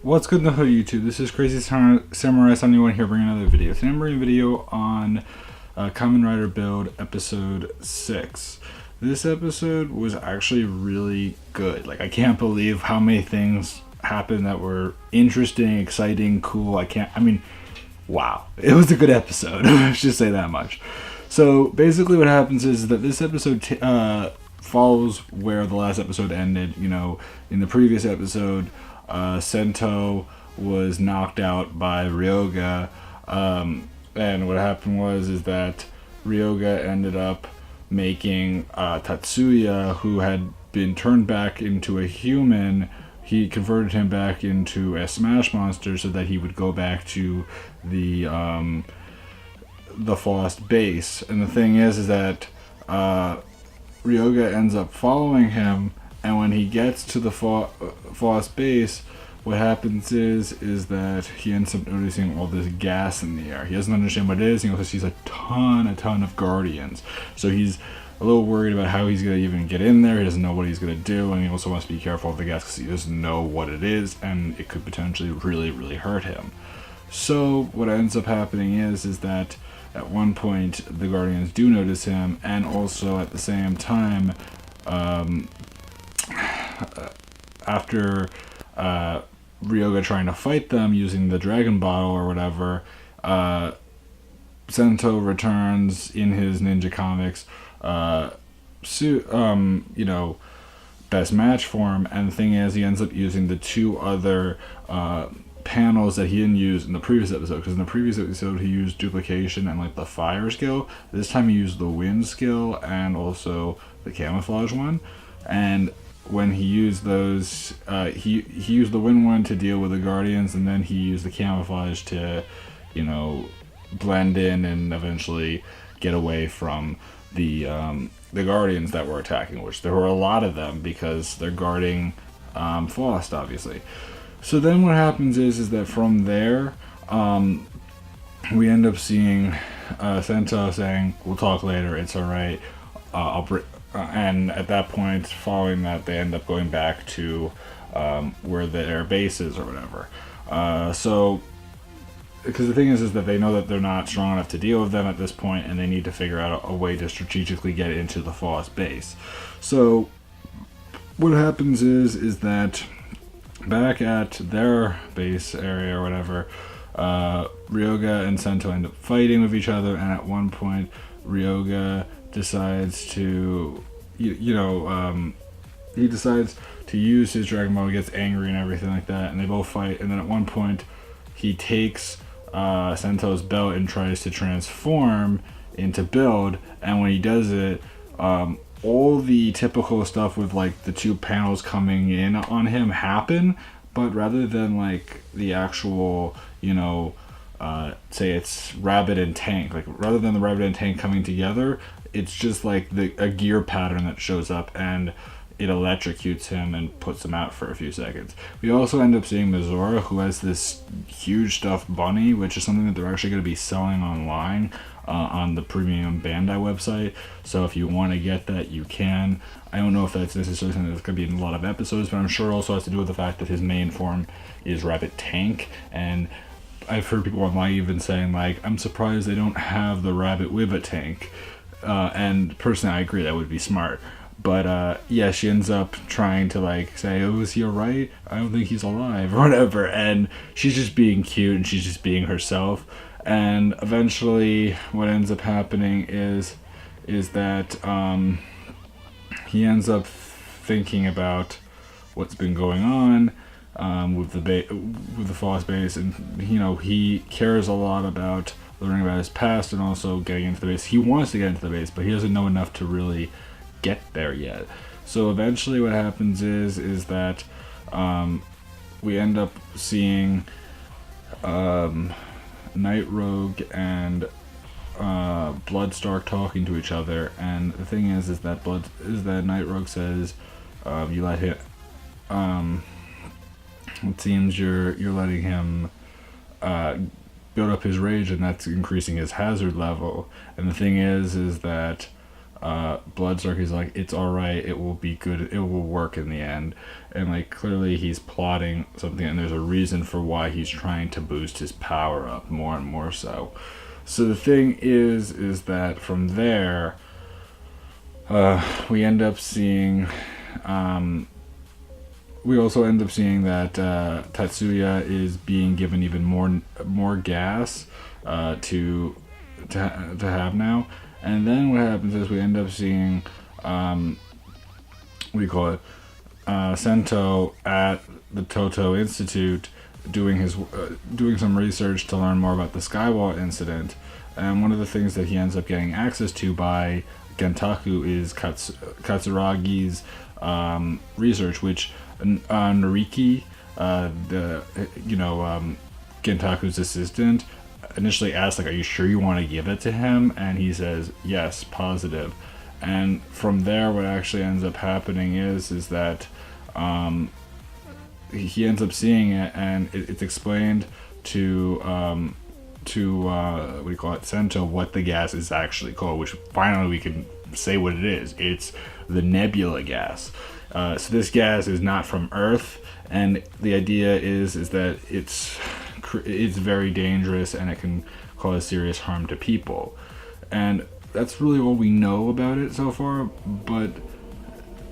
What's good in the hood, YouTube? This is Crazy Samurai 71 here, bringing another video. Today I'm bringing a video on Kamen Rider Build Episode 6. This episode was actually really good. Like, I can't believe how many things happened that were interesting, exciting, cool. Wow. It was a good episode. Let's just say that much. So, basically what happens is that this episode follows where the last episode ended. You know, in the previous episode, Sento was knocked out by Ryoga, and what happened was that Ryoga ended up making Tatsuya, who had been turned back into a human. He converted him back into a smash monster so that he would go back to the Faust base. And the thing is that Ryoga ends up following him, and when he gets to the Faust base, what happens is that he ends up noticing all this gas in the air. He doesn't understand what it is. He also sees a ton of guardians. So he's a little worried about how he's going to even get in there. He doesn't know what he's going to do, and he also wants to be careful of the gas because he doesn't know what it is, and it could potentially really hurt him. So what ends up happening is that at one point the guardians do notice him, and also at the same time, after Ryoga trying to fight them using the dragon bottle or whatever, Sento returns in his ninja comics best match form, and the thing is, he ends up using the two other panels that he didn't use in the previous episode, because in the previous episode he used duplication and like the fire skill. This time he used the wind skill and also the camouflage one. And when he used those, he used the wind one to deal with the guardians, and then he used the camouflage to, blend in and eventually get away from the guardians that were attacking, which there were a lot of them because they're guarding Faust, obviously. So then what happens is that from there, we end up seeing Sento saying, "We'll talk later, it's alright, and at that point, following that, they end up going back to where their base is or whatever. Because the thing is that they know that they're not strong enough to deal with them at this point, and they need to figure out a way to strategically get into the Faust base. So what happens is that back at their base area or whatever, Ryoga and Sento end up fighting with each other, and at one point Ryoga decides to, he decides to use his dragon ball, gets angry and everything like that, and they both fight, and then at one point he takes Sento's belt and tries to transform into Build, and when he does it, all the typical stuff with like the two panels coming in on him happen, but rather than like the actual, say it's Rabbit and Tank, like rather than the Rabbit and Tank coming together, it's just like a gear pattern that shows up, and it electrocutes him and puts him out for a few seconds. We also end up seeing Mizora, who has this huge stuffed bunny, which is something that they're actually going to be selling online on the premium Bandai website. So if you want to get that, you can. I don't know if that's necessarily something that's going to be in a lot of episodes, but I'm sure it also has to do with the fact that his main form is Rabbit Tank, and I've heard people online even saying, like, I'm surprised they don't have the Rabbit Wibbit Tank. And personally, I agree, that would be smart. But yeah, she ends up trying to like say, "Oh, is he alright? I don't think he's alive," or whatever. And she's just being cute, and she's just being herself. And eventually, what ends up happening is that he ends up thinking about what's been going on with the Faust base, and he cares a lot about learning about his past and also getting into the base. He wants to get into the base, but he doesn't know enough to really get there yet. So eventually what happens is that we end up seeing Night Rogue and Bloodstark talking to each other, and the thing is that Night Rogue says, you let him, it seems you're letting him build up his rage, and that's increasing his hazard level. And the thing is that Bloodsucker is like, it's alright, it will be good, it will work in the end. And like clearly he's plotting something, and there's a reason for why he's trying to boost his power up more and more so. So the thing is that from there, we end up seeing, we also end up seeing that Tatsuya is being given even more gas to have now. And then what happens is we end up seeing, Sento at the Toto Institute doing some research to learn more about the Skywall incident. And one of the things that he ends up getting access to by Gentaku is Katsuragi's research, which Nariki, Gentaku's assistant, initially asked, like, are you sure you want to give it to him? And he says, yes, positive. And from there, what actually ends up happening is that he ends up seeing it, and it's explained to Sento, what the gas is actually called, which finally we can say what it is. It's the nebula gas. So this gas is not from Earth, and the idea is that it's very dangerous and it can cause serious harm to people. And that's really all we know about it so far, but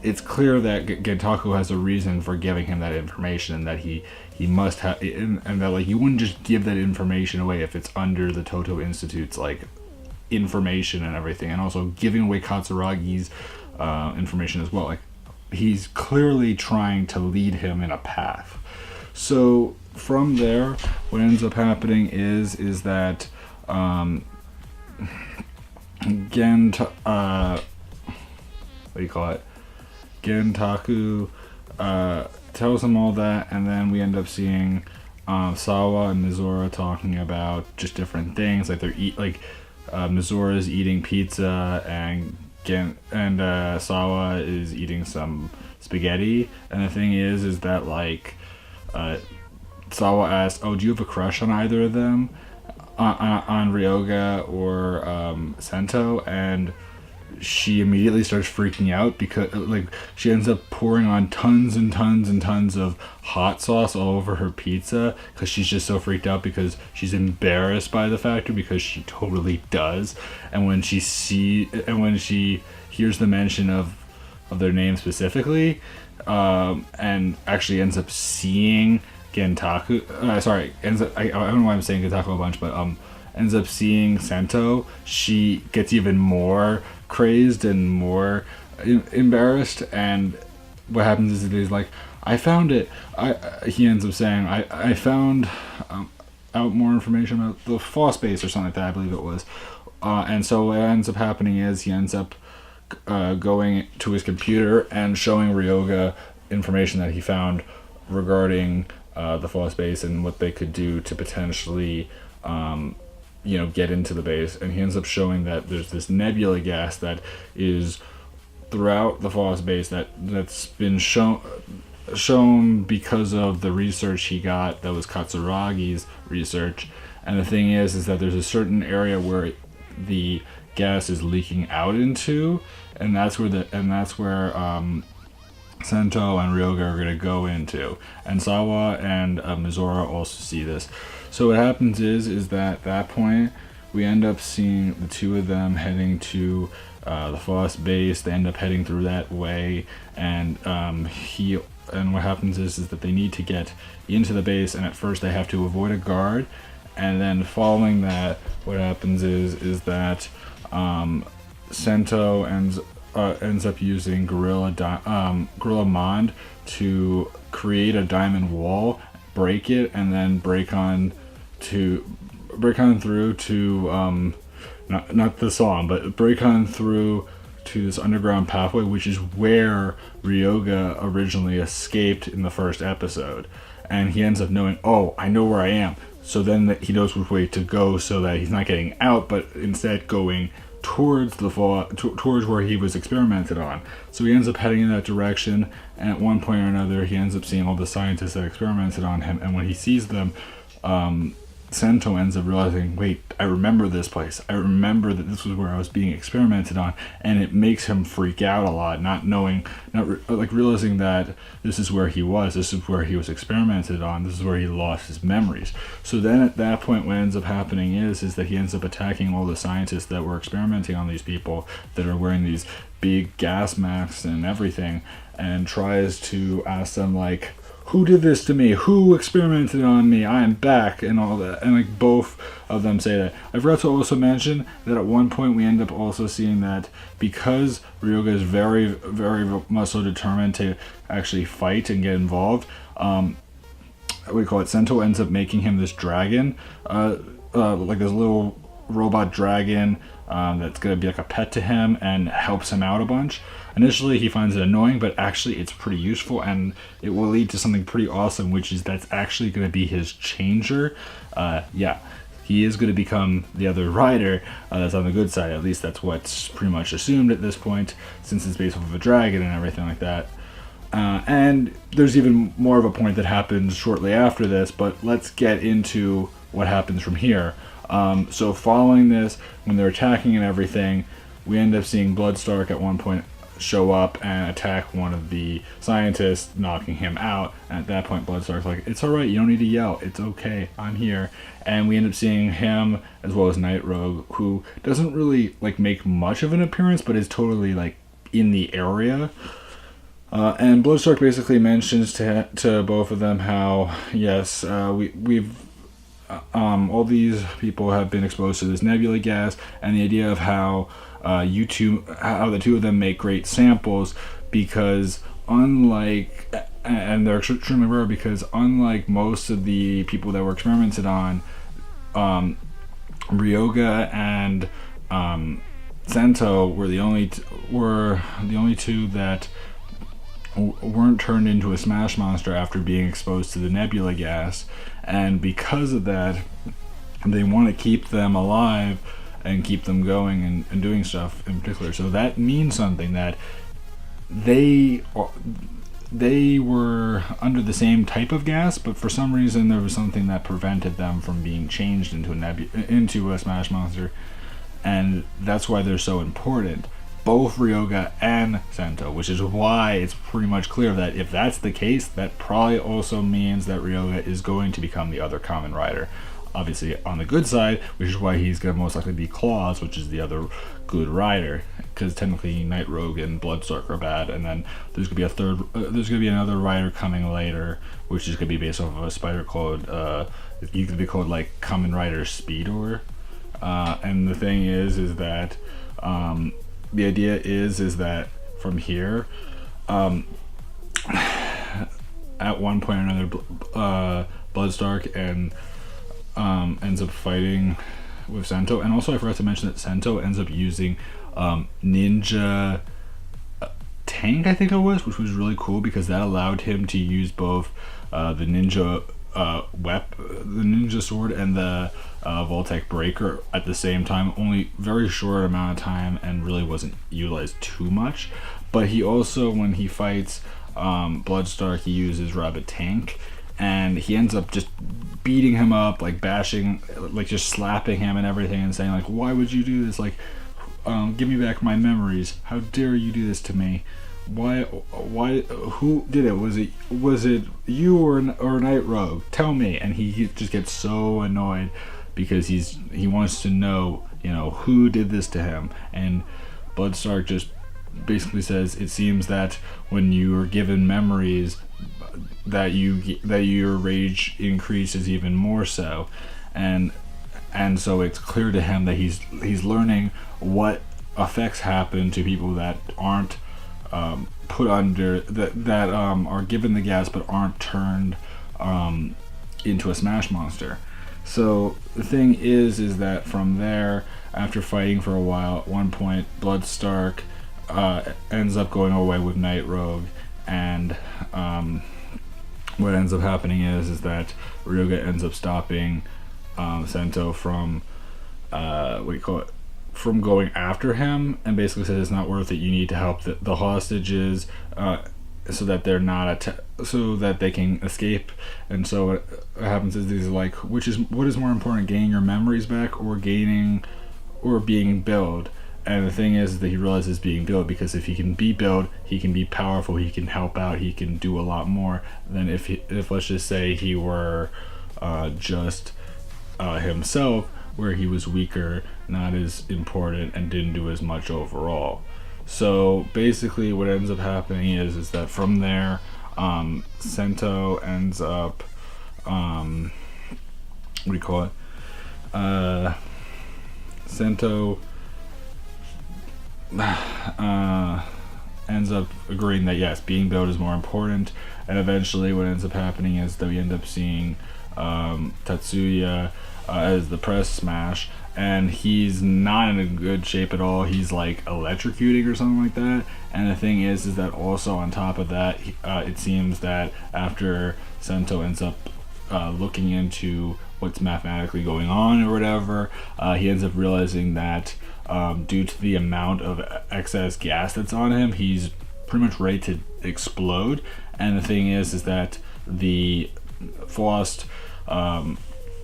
it's clear that Gentaku has a reason for giving him that information, and that he must have, and that, like, you wouldn't just give that information away if it's under the Toto Institute's, like, information and everything, and also giving away Katsuragi's information as well. Like, he's clearly trying to lead him in a path. So from there, what ends up happening is that Gentaku tells him all that, and then we end up seeing Sawa and Mizora talking about just different things. Like Mizora's eating pizza, and Sawa is eating some spaghetti. And the thing is that, like, Sawa asked, "Oh, do you have a crush on either of them, on Ryoga or Sento?" And she immediately starts freaking out because, like, she ends up pouring on tons and tons and tons of hot sauce all over her pizza because she's just so freaked out, because she's embarrassed by the factor, because she totally does. And when she hears the mention of their name specifically, and actually ends up seeing Gentaku, I don't know why I'm saying Gentaku a bunch, but ends up seeing Sento, she gets even more crazed and more embarrassed. And what happens is that he's like, I found it. He ends up saying, I found out more information about the Foss base or something like that, I believe it was. And so what ends up happening is he ends up going to his computer and showing Ryoga information that he found regarding the Foss base and what they could do to potentially get into the base. And he ends up showing that there's this nebula gas that is throughout the Foss base that's been shown because of the research he got that was Katsuragi's research. And the thing is that there's a certain area where the gas is leaking out into, and that's where Sento and Ryoga are going to go into. And Sawa and Mizora also see this. So what happens is that at that point, we end up seeing the two of them heading to the Foss base. They end up heading through that way, and what happens is that they need to get into the base, and at first they have to avoid a guard, and then following that, what happens is that Sento ends up using Gorilla Mond to create a diamond wall, break it, and then break on through to not the song, but break on through to this underground pathway, which is where Ryoga originally escaped in the first episode. And he ends up knowing, oh, I know where I am. So then he knows which way to go, so that he's not getting out, but instead going towards towards where he was experimented on. So he ends up heading in that direction, and at one point or another, he ends up seeing all the scientists that experimented on him. And when he sees them, Sento ends up realizing, wait, I remember this place. I remember that this was where I was being experimented on, and it makes him freak out a lot, not realizing that this is where he was, this is where he was experimented on, this is where he lost his memories. So then at that point, what ends up happening is that he ends up attacking all the scientists that were experimenting on these people that are wearing these big gas masks and everything, and tries to ask them, like, who did this to me? Who experimented on me? I am back, and all that. And like both of them say that. I forgot to also mention that at one point we end up also seeing that because Ryoga is very, very much so determined to actually fight and get involved, Sento ends up making him this dragon, like this little robot dragon that's gonna be like a pet to him and helps him out a bunch. Initially he finds it annoying, but actually it's pretty useful, and it will lead to something pretty awesome, which is that's actually going to be his changer. He is going to become the other rider that's on the good side. At least that's what's pretty much assumed at this point, since it's based off of a dragon and everything like that. And there's even more of a point that happens shortly after this, but let's get into what happens from here. So following this, when they're attacking and everything, we end up seeing Bloodstark at one point show up and attack one of the scientists, knocking him out. And at that point, Bloodstark's like, it's alright, you don't need to yell, it's okay, I'm here. And we end up seeing him as well as Night Rogue, who doesn't really like make much of an appearance, but is totally like in the area. And Bloodstark basically mentions to both of them how, yes, we've all these people have been exposed to this nebula gas, and the idea of how the two of them make great samples, because and they're extremely rare, because unlike most of the people that were experimented on, Ryoga and Sento were the only two that weren't turned into a smash monster after being exposed to the nebula gas, and because of that, they want to keep them alive and keep them going and doing stuff in particular. So that means something, that they were under the same type of gas, but for some reason there was something that prevented them from being changed into a smash monster, and that's why they're so important, both Ryoga and Sento, which is why it's pretty much clear that if that's the case, that probably also means that Ryoga is going to become the other Kamen Rider. Obviously on the good side, which is why he's going to most likely be Claws, which is the other good rider, because technically Night Rogue and Bloodstark are bad, and then there's going to be another rider coming later, which is going to be based off of a spider called, you could be called like Kamen Rider Speedor. And the thing is that the idea is that from here, at one point or another, Bloodstark and ends up fighting with Sento. And also I forgot to mention that Sento ends up using Ninja Tank, I think it was, which was really cool, because that allowed him to use both the Ninja the Ninja Sword and the Voltec Breaker at the same time, only very short amount of time, and really wasn't utilized too much. But he also, when he fights Bloodstark, he uses Rabbit Tank, and he ends up just beating him up, like bashing, like just slapping him and everything, and saying like, why would you do this? Like, give me back my memories. How dare you do this to me? Why, who did it? Was it you or Night Rogue? Tell me. And he just gets so annoyed, because he wants to know, who did this to him. And Bloodstark just basically says, it seems that when you are given memories, that your rage increases even more so, and so it's clear to him that he's learning what effects happen to people that aren't put under that are given the gas but aren't turned into a smash monster. So the thing is that from there, after fighting for a while, at one point Bloodstark ends up going away with Night Rogue, and what ends up happening is that Ryoga ends up stopping Sento from from going after him, and basically says it's not worth it, you need to help the hostages, so that they're not so that they can escape. And so what happens is these like, what is more important, gaining your memories back or being billed? And the thing is that he realizes being billed, because if he can be billed, he can be powerful, he can help out, he can do a lot more than if let's just say he were just himself, where he was weaker, not as important, and didn't do as much overall. So basically what ends up happening is that from there, Sento ends up what do you call it, Sento ends up agreeing that yes, being billed is more important, and eventually what ends up happening is that we end up seeing Tatsuya as the press smash, and he's not in a good shape at all. He's like electrocuting or something like that. And the thing is that also on top of that, it seems that after Sento ends up looking into what's mathematically going on or whatever, he ends up realizing that due to the amount of excess gas that's on him, he's pretty much ready to explode. And the thing is that the Frost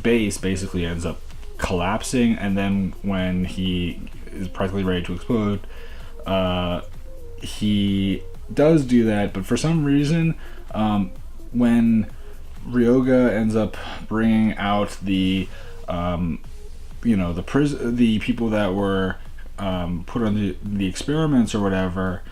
base basically ends up collapsing, and then when he is practically ready to explode, he does do that. But for some reason, when Ryoga ends up bringing out the the people that were put on the experiments or whatever,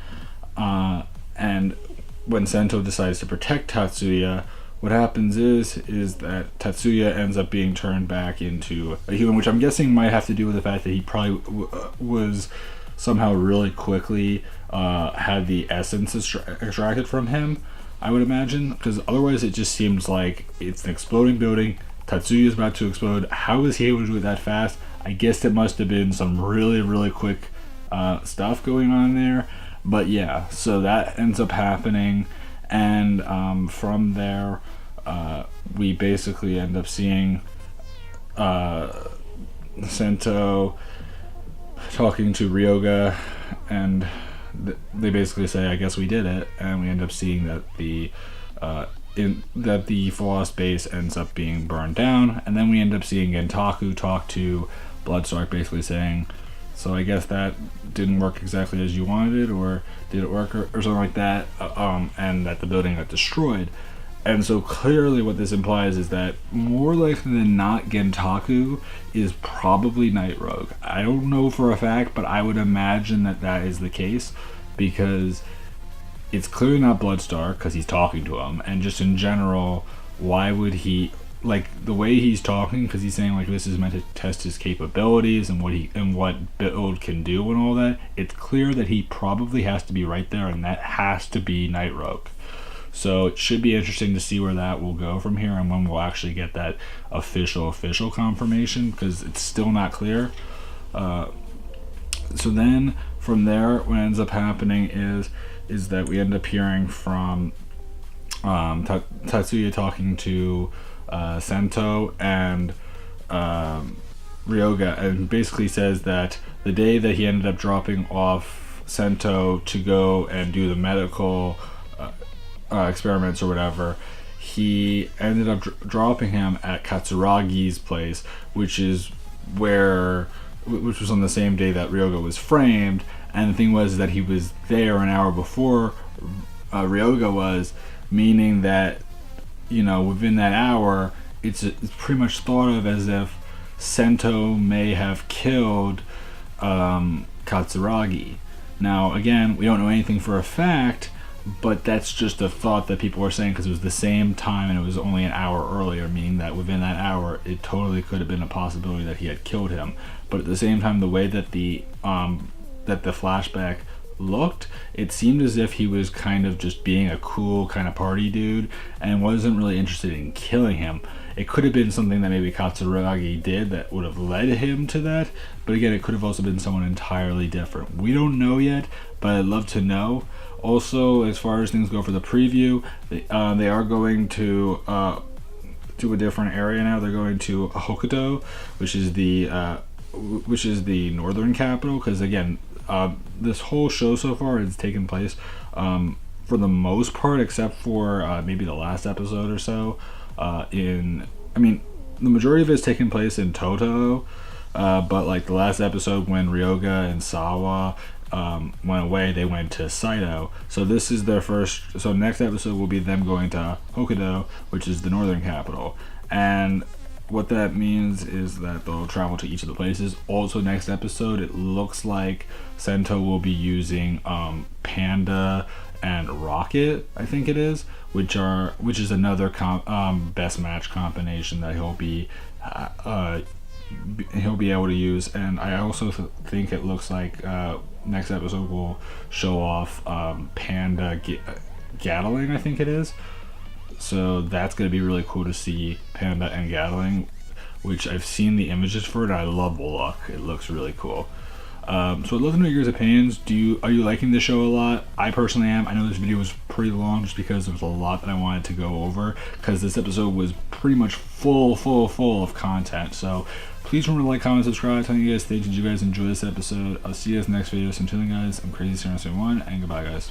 and when Sento decides to protect Tatsuya, what happens is that Tatsuya ends up being turned back into a human, which I'm guessing might have to do with the fact that he probably was somehow really quickly had the essence extracted from him, I would imagine, because otherwise it just seems like it's an exploding building, Tatsuya's about to explode. How was he able to do it that fast? I guess it must have been some really, really quick stuff going on there. But yeah, so that ends up happening. And from there, we basically end up seeing Sento talking to Ryoga, and they basically say, "I guess we did it." And we end up seeing that the Frost base ends up being burned down, and then we end up seeing Gentaku talk to Bloodstark, basically saying, "So I guess that didn't work exactly as you wanted it, or did it work, or something like that," and that the building got destroyed. And so clearly what this implies is that more likely than not, Gentaku is probably Night Rogue. I don't know for a fact, but I would imagine that that is the case, because it's clearly not Bloodstark, because he's talking to him, and just in general, why would he, like, the way he's talking, because he's saying like this is meant to test his capabilities and what build can do and all that. It's clear that he probably has to be right there, and that has to be Night Rogue. So it should be interesting to see where that will go from here, and when we'll actually get that official confirmation, because it's still not clear. So then from there, what ends up happening is that we end up hearing from Tatsuya talking to Sento and Ryoga, and basically says that the day that he ended up dropping off Sento to go and do the medical experiments or whatever, he ended up dropping him at Katsuragi's place, which was on the same day that Ryoga was framed. And the thing was that he was there an hour before Ryoga was, meaning that, you know, within that hour, it's pretty much thought of as if Sento may have killed Katsuragi. Now, again, we don't know anything for a fact, but that's just a thought that people are saying, because it was the same time and it was only an hour earlier, meaning that within that hour, it totally could have been a possibility that he had killed him. But at the same time, the way that the flashback looked, it seemed as if he was kind of just being a cool kind of party dude and wasn't really interested in killing him. It could have been something that maybe Katsuragi did that would have led him to that, but again, it could have also been someone entirely different. We don't know yet, but I'd love to know. Also, as far as things go for the preview, they are going to a different area now. They're going to Hokuto, which is the northern capital, because again, this whole show so far has taken place for the most part, except for maybe the last episode or so. The majority of it is taking place in Toto, but like the last episode when Ryoga and Sawa went away, they went to Saito. So this is their first. So next episode will be them going to Hokkaido, which is the northern capital, and what that means is that they'll travel to each of the places. Also, next episode, it looks like Sento will be using Panda and Rocket, I think it is, which is another best match combination that he'll be able to use. And I also think it looks like next episode will show off Panda Gatling, I think it is. So that's going to be really cool to see Panda and Gatling, which I've seen the images for it. I love the look. It looks really cool. So I'd love to know your opinions. Are you liking the show a lot? I personally am. I know this video was pretty long just because there was a lot that I wanted to go over, because this episode was pretty much full of content. So please remember to like, comment, subscribe. Tell you guys, did you guys enjoy this episode? I'll see you guys in the next video. So until then, guys, I'm Crazy 1, and goodbye, guys.